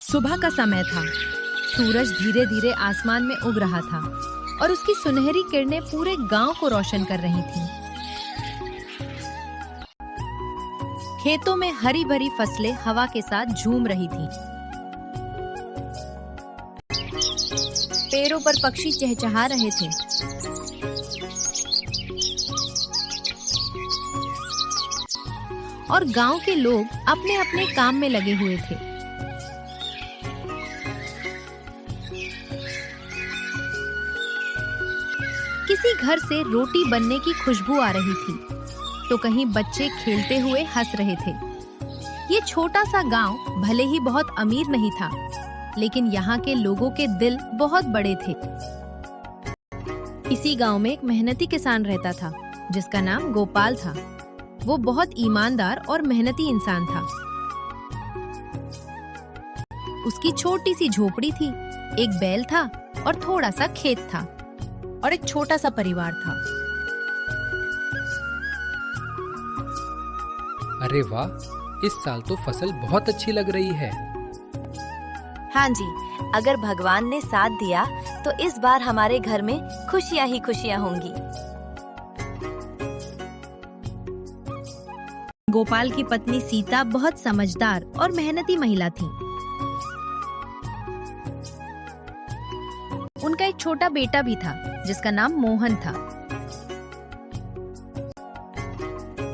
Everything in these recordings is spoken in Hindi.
सुबह का समय था। सूरज धीरे धीरे आसमान में उग रहा था और उसकी सुनहरी किरणें पूरे गांव को रोशन कर रही थीं। खेतों में हरी भरी फसलें हवा के साथ झूम रही थीं। पेड़ों पर पक्षी चहचहा रहे थे। और गांव के लोग अपने अपने काम में लगे हुए थे। किसी घर से रोटी बनने की खुशबू आ रही थी तो कहीं बच्चे खेलते हुए हंस रहे थे। ये छोटा सा गांव भले ही बहुत अमीर नहीं था, लेकिन यहाँ के लोगों के दिल बहुत बड़े थे। इसी गांव में एक मेहनती किसान रहता था जिसका नाम गोपाल था। वो बहुत ईमानदार और मेहनती इंसान था। उसकी छोटी सी झोपड़ी थी, एक बैल था और थोड़ा सा खेत था और एक छोटा सा परिवार था। अरे वाह, इस साल तो फसल बहुत अच्छी लग रही है। हाँ जी, अगर भगवान ने साथ दिया तो इस बार हमारे घर में खुशियाँ ही खुशियाँ होंगी। गोपाल की पत्नी सीता बहुत समझदार और मेहनती महिला थी। उनका एक छोटा बेटा भी था जिसका नाम मोहन था।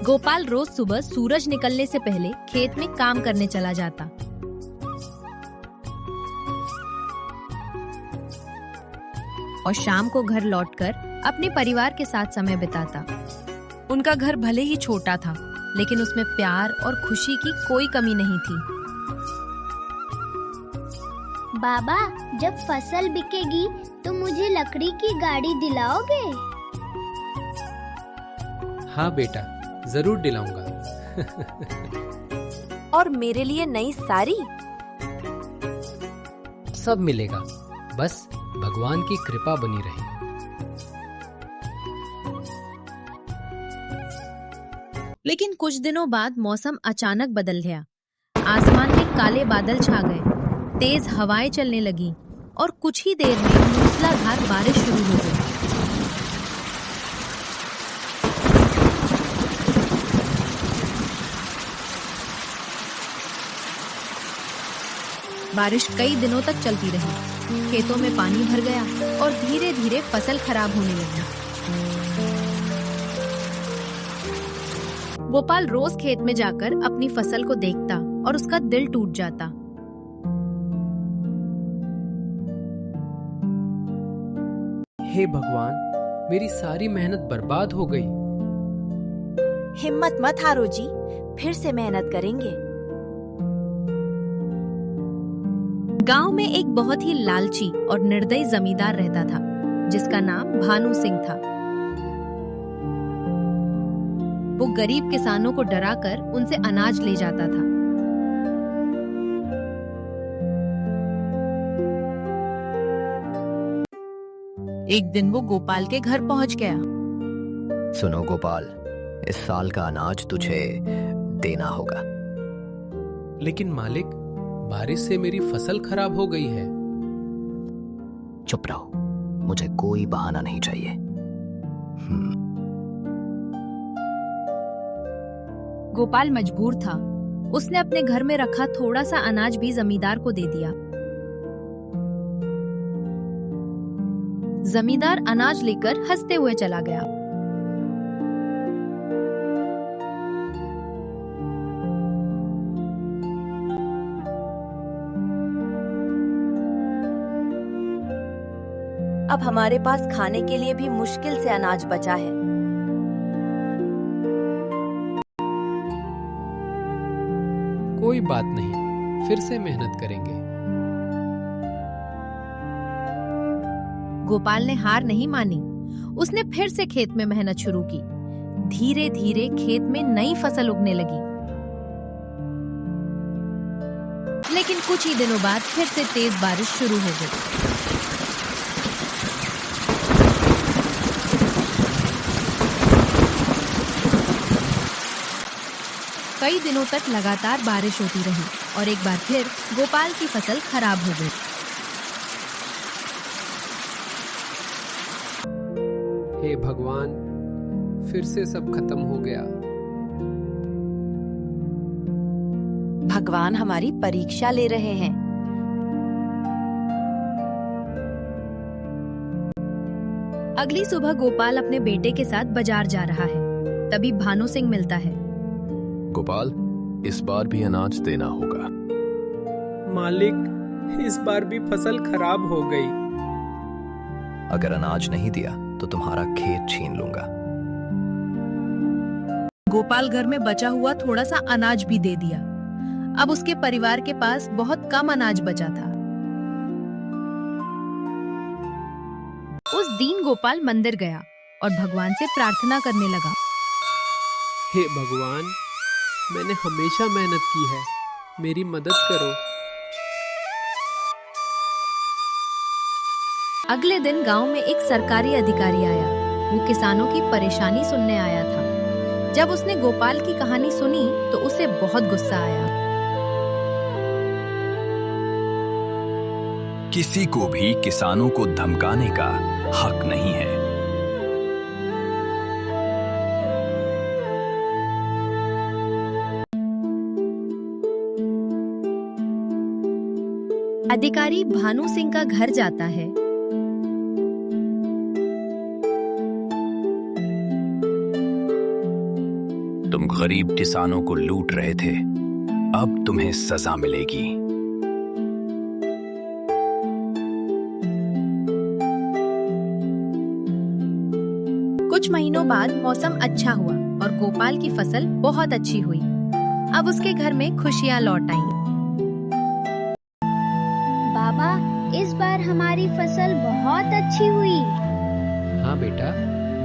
गोपाल रोज सुबह सूरज निकलने से पहले खेत में काम करने चला जाता। और शाम को घर लौटकर अपने परिवार के साथ समय बिताता। उनका घर भले ही छोटा था, लेकिन उसमें प्यार और खुशी की कोई कमी नहीं थी। बाबा, जब फसल बिकेगी तो मुझे लकड़ी की गाड़ी दिलाओगे? हाँ बेटा, जरूर दिलाऊंगा। और मेरे लिए नई साड़ी? सब मिलेगा, बस भगवान की कृपा बनी रहे। लेकिन कुछ दिनों बाद मौसम अचानक बदल गया। आसमान में काले बादल छा गए, तेज हवाएं चलने लगी और कुछ ही देर में मूसलाधार बारिश शुरू हो गई। बारिश कई दिनों तक चलती रही। खेतों में पानी भर गया और धीरे धीरे फसल खराब होने लगी। गोपाल रोज खेत में जाकर अपनी फसल को देखता और उसका दिल टूट जाता। हे भगवान, मेरी सारी मेहनत बर्बाद हो गई। हिम्मत मत हारो जी, फिर से मेहनत करेंगे। गांव में एक बहुत ही लालची और निर्दयी जमींदार रहता था जिसका नाम भानु सिंह था। वो गरीब किसानों को डराकर उनसे अनाज ले जाता था। एक दिन वो गोपाल के घर पहुंच गया। सुनो गोपाल, इस साल का अनाज तुझे देना होगा। लेकिन मालिक, बारिश से मेरी फसल खराब हो गई है। चुप रहो, मुझे कोई बहाना नहीं चाहिए। गोपाल मजबूर था। उसने अपने घर में रखा थोड़ा सा अनाज भी जमींदार को दे दिया। जमींदार अनाज लेकर हंसते हुए चला गया। अब हमारे पास खाने के लिए भी मुश्किल से अनाज बचा है। कोई बात नहीं, फिर से मेहनत करेंगे। गोपाल ने हार नहीं मानी। उसने फिर से खेत में मेहनत शुरू की। धीरे धीरे खेत में नई फसल उगने लगी। लेकिन कुछ ही दिनों बाद फिर से तेज बारिश शुरू हो गई। कई दिनों तक लगातार बारिश होती रही और एक बार फिर गोपाल की फसल खराब हो गई। हे भगवान, फिर से सब खत्म हो गया। भगवान हमारी परीक्षा ले रहे हैं। अगली सुबह गोपाल अपने बेटे के साथ बाजार जा रहा है। तभी भानु सिंह मिलता है। गोपाल, इस बार भी अनाज देना होगा। मालिक, इस बार भी फसल खराब हो गई। अगर अनाज नहीं दिया तो तुम्हारा खेत छीन लूंगा। गोपाल घर में बचा हुआ थोड़ा सा अनाज भी दे दिया। अब उसके परिवार के पास बहुत कम अनाज बचा था। उस दिन गोपाल मंदिर गया और भगवान से प्रार्थना करने लगा। हे भगवान, मैंने हमेशा मेहनत की है, मेरी मदद करो। अगले दिन गांव में एक सरकारी अधिकारी आया। वो किसानों की परेशानी सुनने आया था। जब उसने गोपाल की कहानी सुनी तो उसे बहुत गुस्सा आया। किसी को भी किसानों को धमकाने का हक नहीं है। अधिकारी भानु सिंह का घर जाता है। तुम गरीब किसानों को लूट रहे थे, अब तुम्हें सजा मिलेगी। कुछ महीनों बाद मौसम अच्छा हुआ और गोपाल की फसल बहुत अच्छी हुई। अब उसके घर में खुशियां लौट आईं। बाबा, इस बार हमारी फसल बहुत अच्छी हुई। हाँ बेटा,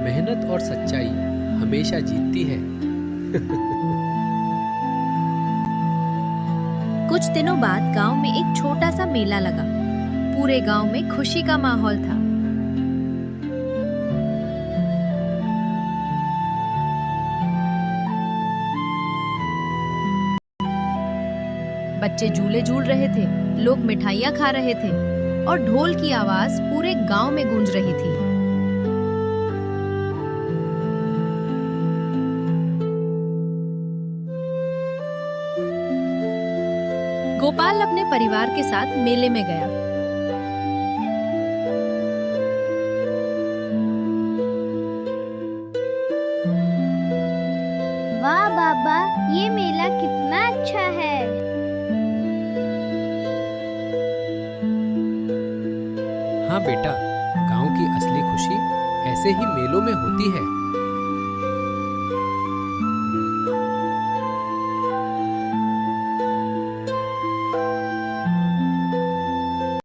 मेहनत और सच्चाई हमेशा जीतती है। कुछ दिनों बाद गांव में एक छोटा सा मेला लगा। पूरे गांव में खुशी का माहौल था। बच्चे झूले झूल रहे थे, लोग मिठाइयाँ खा रहे थे और ढोल की आवाज पूरे गांव में गूंज रही थी। गोपाल अपने परिवार के साथ मेले में गया। वाह बाबा, ये मेला कितना अच्छा है। हाँ बेटा, गांव की असली खुशी ऐसे ही मेलों में होती है।